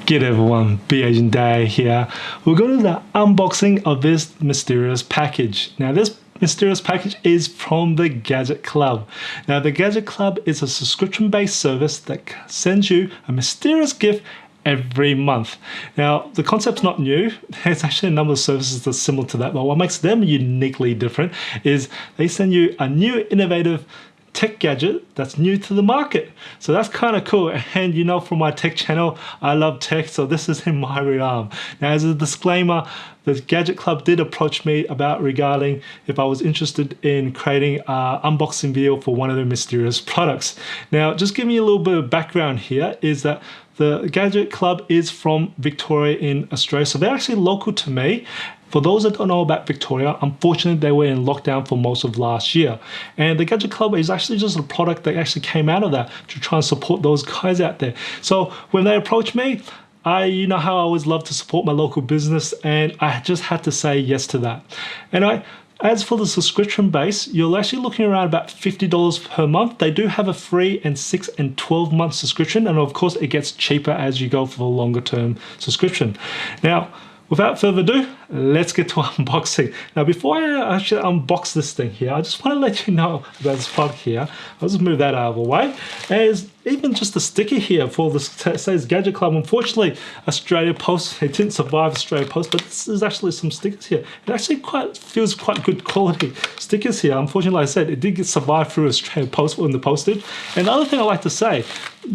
G'day everyone, Be Asian Day here. We're going to do the unboxing of this mysterious package. Now this mysterious package is from the Gadget Club. Now the Gadget Club is a subscription-based service that sends you a mysterious gift every month. Now the concept's not new. There's actually a number of services that's similar to that, but what makes them uniquely different is they send you a new innovative tech gadget that's new to the market. So that's kind of cool. And you know, from my tech channel, I love tech, so this is in my realm. Now as a disclaimer, the Gadget Club did approach me regarding if I was interested in creating an unboxing video for one of their mysterious products. Now just give me a little bit of background here is that the Gadget Club is from Victoria in Australia, so they're actually local to me. For those that don't know about Victoria, unfortunately they were in lockdown for most of last year. And the Gadget Club is actually just a product that actually came out of that to try and support those guys out there. So when they approached me, you know how I always love to support my local business, and I just had to say yes to that. And as for the subscription base, you're actually looking around about $50 per month. They do have a free and 6 and 12 month subscription, and of course it gets cheaper as you go for the longer term subscription. Now, without further ado, let's get to unboxing. Now, before I actually unbox this thing here, I just want to let you know about this product here. I'll just move that out of the way. There's even just a sticker here for this, it says Gadget Club. Unfortunately, Australia Post, it didn't survive Australia Post, but this is actually some stickers here. It actually feels quite good quality stickers here. Unfortunately, like I said, it did survive through Australia Post in the postage. And the other thing I like to say,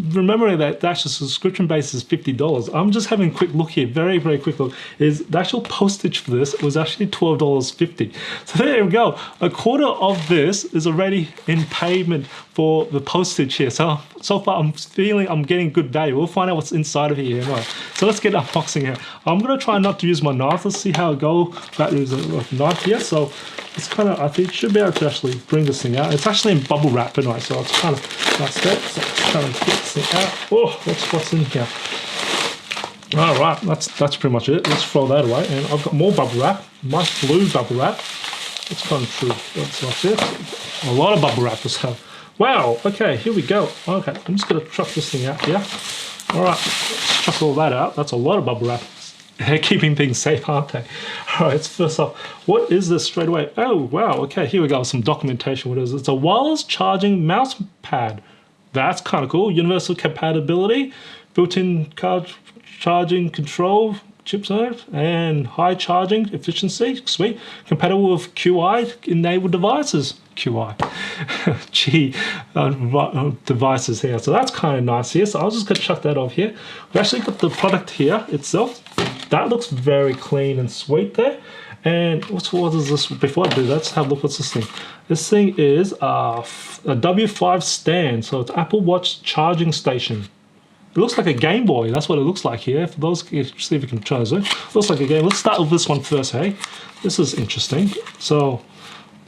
remembering that the actual subscription base is $50, I'm just having a quick look here, very, very quick look, is the actual postage for this was actually $12.50. So there we go. A quarter of this is already in payment for the postage here. So far I'm feeling I'm getting good value. We'll find out what's inside of here anyway. So let's get unboxing here. I'm going to try not to use my knife. Let's see how it goes. That is a knife here. So it's kind of, I think, should be able to actually bring this thing out. It's actually in bubble wrap anyway, so it's kind of, that's that. So let's try and get this thing out. Oh, what's in here? All right, that's pretty much it. Let's throw that away. And I've got more bubble wrap, nice blue bubble wrap. Let's go through. That's like this. A lot of bubble wrap this have. Wow. Okay, here we go. Okay, I'm just gonna chuck this thing out here. All right, let's chuck all that out. That's a lot of bubble wrap. They're keeping things safe, aren't they? All right, first off, what is this straight away? Oh, wow. Okay, here we go. Some documentation. What is it? It's a wireless charging mouse pad. That's kind of cool. Universal compatibility, built-in charging control chips on it, and high charging efficiency. Sweet. Compatible with QI enabled devices. QI. Devices here. So that's kind of nice here. So I was just going to chuck that off here. We actually got the product here itself. That looks very clean and sweet there. And what is this? Before I do that, let's have a look. What's this thing? This thing is a W5 stand. So it's Apple Watch charging station. It looks like a Game Boy. That's what it looks like here. For those, see if we can try this. Looks like a game. Let's start with this one first, hey? This is interesting. So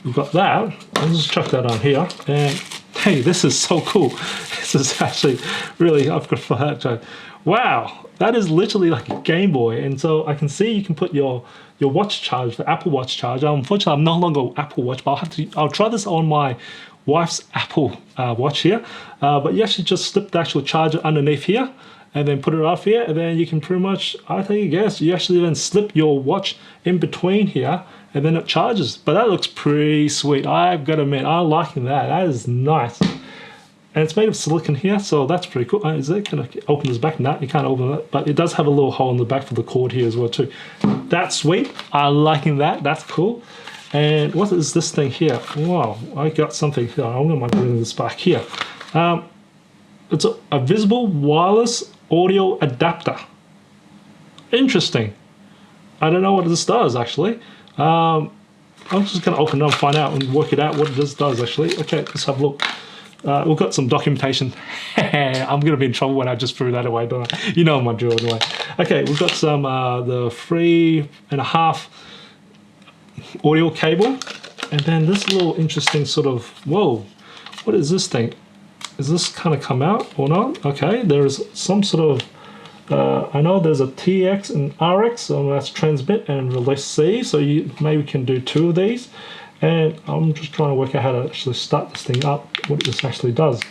we've got that. I'll just chuck that on here. And hey, this is so cool. This is actually really, I've got for that. Wow, that is literally like a Game Boy. And so I can see you can put your watch charge, the Apple Watch charger. Unfortunately, I'm no longer Apple Watch, but I'll try this on my wife's Apple Watch here. But you actually just slip the actual charger underneath here and then put it off here, and then you can pretty much, I think, yes, you actually then slip your watch in between here and then it charges. But that looks pretty sweet. I've got to admit, I'm liking that. That is nice. And it's made of silicone here, so that's pretty cool. Is it? Can I open this back? No, you can't open that. But it does have a little hole in the back for the cord here as well too. That's sweet. I'm liking that. That's cool. And what is this thing here? Wow, I got something here. I'm going to bring this back here. It's a visible wireless audio adapter. Interesting. I don't know what this does actually. I'm just going to open it up and find out and work it out what this does actually. Okay, let's have a look. We've got some documentation. I'm going to be in trouble when I just threw that away, don't I? You know my drill anyway. Okay, we've got some the 3.5 audio cable, and then this little interesting sort of, whoa, what is this thing? Is this kind of come out or not? Okay, there's some sort of, I know there's a TX and RX, so that's transmit and release C, so you maybe can do 2 of these. And I'm just trying to work out how to actually start this thing up, what this actually does.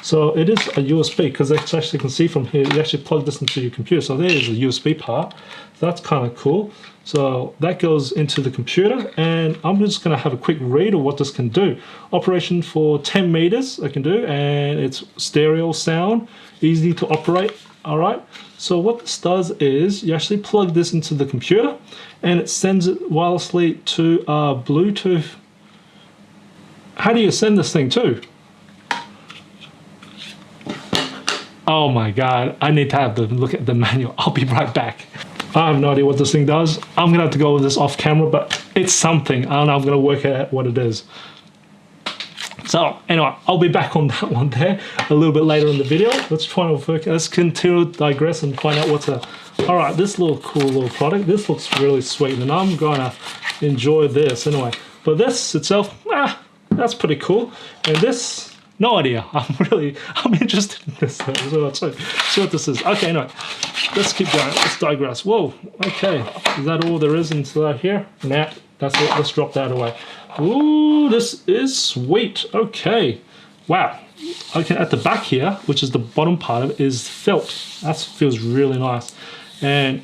So it is a USB, because actually you can see from here, you actually plug this into your computer. So there is a USB part. So that's kind of cool. So that goes into the computer, and I'm just going to have a quick read of what this can do. Operation for 10 meters I can do, and it's stereo sound, easy to operate. All right. So what this does is you actually plug this into the computer, and it sends it wirelessly to Bluetooth. How do you send this thing to? Oh my God, I need to have to look at the manual. I'll be right back. I have no idea what this thing does. I'm gonna have to go with this off camera, but it's something. I don't know, I'm gonna work out what it is. So anyway, I'll be back on that one there a little bit later in the video. Let's try and work. Let's continue to digress and find out what's a. All right, this little cool little product. This looks really sweet, and I'm gonna enjoy this anyway. But this itself, that's pretty cool. And this, no idea. I'm interested in this. So let's see what this is. Okay, anyway, let's keep going. Let's digress. Whoa. Okay, is that all there is into that here? Nah, that's it. Let's drop that away. Ooh, this is sweet. Okay, wow. Okay, at the back here, which is the bottom part of it, is felt. That feels really nice. And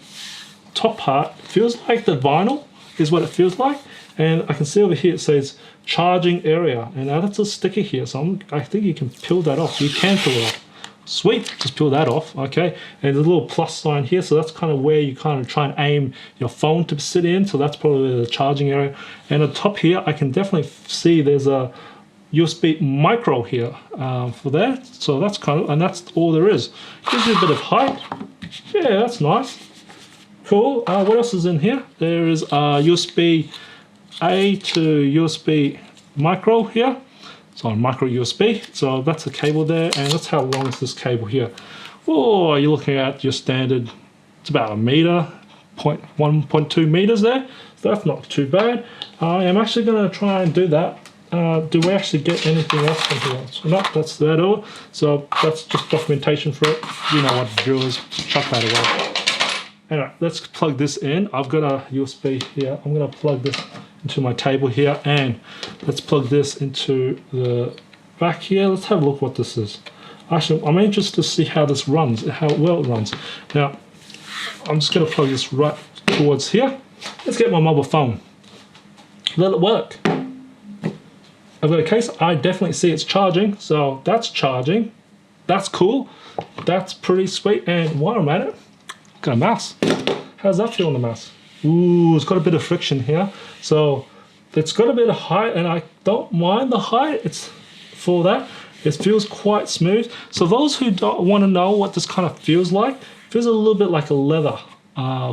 top part feels like the vinyl is what it feels like. And I can see over here it says charging area, and now that's a sticker here, so I think you can peel that off. You can peel it off. Sweet, just peel that off. Okay, and there's a little plus sign here, so that's kind of where you kind of try and aim your phone to sit in. So that's probably the charging area. And at the top here, I can definitely see there's a USB micro here for that. So that's kind of, and that's all there is. Gives you a bit of height. Yeah, that's nice. Cool. What else is in here? There is a USB A to USB micro here. So micro USB, so that's a cable there, and that's how long is this cable here. Oh, you're looking at your standard, it's about a meter, 1.2 meters there, so that's not too bad. I am actually going to try and do that. Do we actually get anything else from here? So, no, that's that all. So that's just documentation for it. You know what the drill is, chuck that away. Anyway, let's plug this in. I've got a USB here. I'm going to plug this into my table here, and let's plug this into the back here. Let's have a look what this is. Actually, I'm interested to see how this runs, how well it runs. Now, I'm just going to plug this right towards here. Let's get my mobile phone. Let it work. I've got a case. I definitely see it's charging, so that's charging. That's cool. That's pretty sweet. And while I'm at it, got a mouse. How's that feel on the mouse? Ooh, it's got a bit of friction here. So it's got a bit of height, and I don't mind the height. It's for that. It feels quite smooth. So those who don't want to know what this kind of feels like, feels a little bit like a leather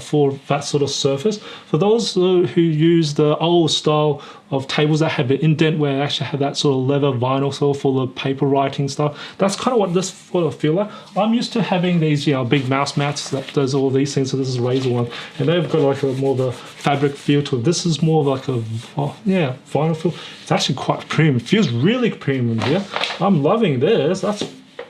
for that sort of surface. For those who use the old style of tables that have an indent where they actually have that sort of leather vinyl sort for the paper writing stuff, that's kind of what this sort of feel like. I'm used to having these, you know, big mouse mats that does all these things. So this is a Razor one, and they've got like a more of a fabric feel to it. This is more of like a vinyl feel. It's actually quite premium. It feels really premium here. I'm loving this.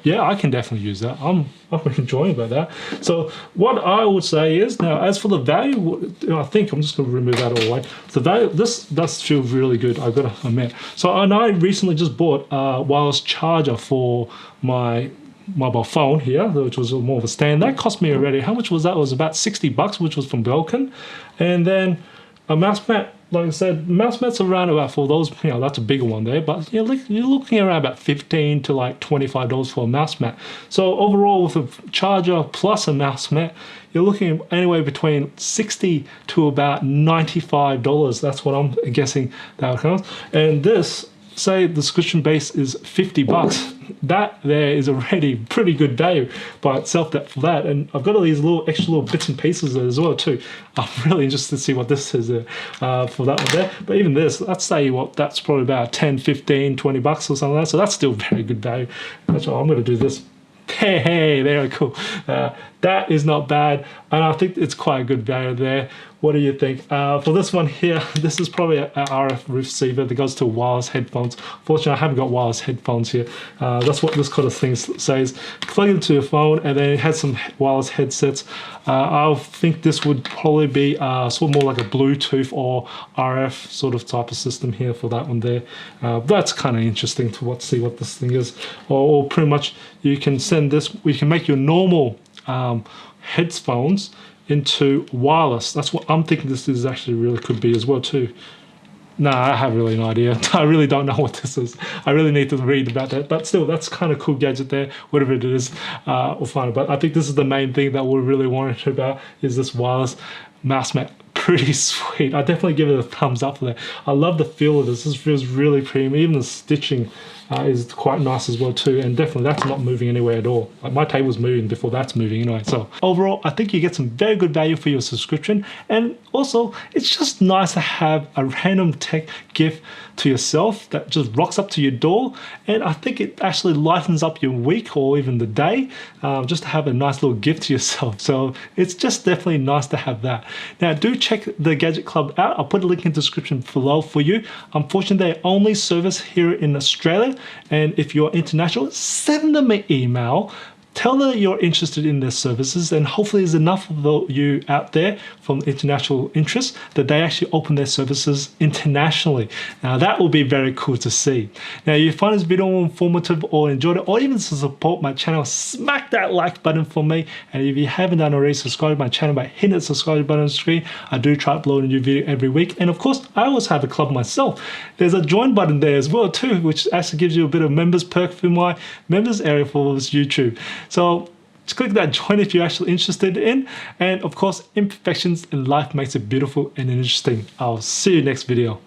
Yeah, I can definitely use that. I'm enjoying about that. So what I would say is, now as for the value, I think I'm just going to remove that all the way. The value, this does feel really good, I've got to admit. So, and I recently just bought a wireless charger for my mobile phone here, which was more of a stand. That cost me already, how much was that? It was about 60 bucks, which was from Belkin. And then a mouse mat, like I said, mouse mats are around about, for those, you know, that's a bigger one there, but you're looking around about $15 to like $25 for a mouse mat. So overall, with a charger plus a mouse mat, you're looking anywhere between $60 to about $95. That's what I'm guessing that comes. And this, say the subscription base is 50 bucks. That there is already pretty good value by itself for that. And I've got all these little extra little bits and pieces there as well too. I'm really interested to see what this is for that one there. But even this, let's say that's probably about 10, 15, 20 bucks or something like that. So that's still very good value. That's why I'm going to do this. Hey, very cool. That is not bad, and I think it's quite a good value there. What do you think? For this one here, this is probably an RF receiver that goes to wireless headphones. Fortunately, I haven't got wireless headphones here. That's what this kind of thing says. Plug it into your phone, and then it has some wireless headsets. I think this would probably be sort of more like a Bluetooth or RF sort of type of system here for that one there. That's kind of interesting to see what this thing is. Or pretty much you can send this, we can make your normal headphones into wireless. That's what I'm thinking this is actually really could be as well too. No, I have really no idea. I really don't know what this is. I really need to read about that. But still, that's kind of cool gadget there, whatever it is, we'll find it. But I think this is the main thing that we're really worried about is this wireless mouse mat. Pretty sweet. I definitely give it a thumbs up for that. I love the feel of this. This feels really premium. Even the stitching is quite nice as well too, and definitely that's not moving anywhere at all. Like my table's moving before that's moving anyway. So overall, I think you get some very good value for your subscription, and also it's just nice to have a random tech gift to yourself that just rocks up to your door, and I think it actually lightens up your week or even the day, just to have a nice little gift to yourself. So it's just definitely nice to have that. Now do check the Gadget Club out. I'll put a link in the description below for you. Unfortunately, they only service here in Australia, and if you're international, send them an email. Tell them that you're interested in their services, and hopefully there's enough of you out there from international interest that they actually open their services internationally. Now that will be very cool to see. Now if you find this video informative or enjoyed it, or even to support my channel, smack that like button for me. And if you haven't done already, subscribe to my channel by hitting the subscribe button on the screen. I do try to upload a new video every week. And of course, I also have a club myself. There's a join button there as well too, which actually gives you a bit of members perk for my members area for this YouTube. So just click that join if you're actually interested in. And of course, imperfections in life makes it beautiful and interesting. I'll see you next video.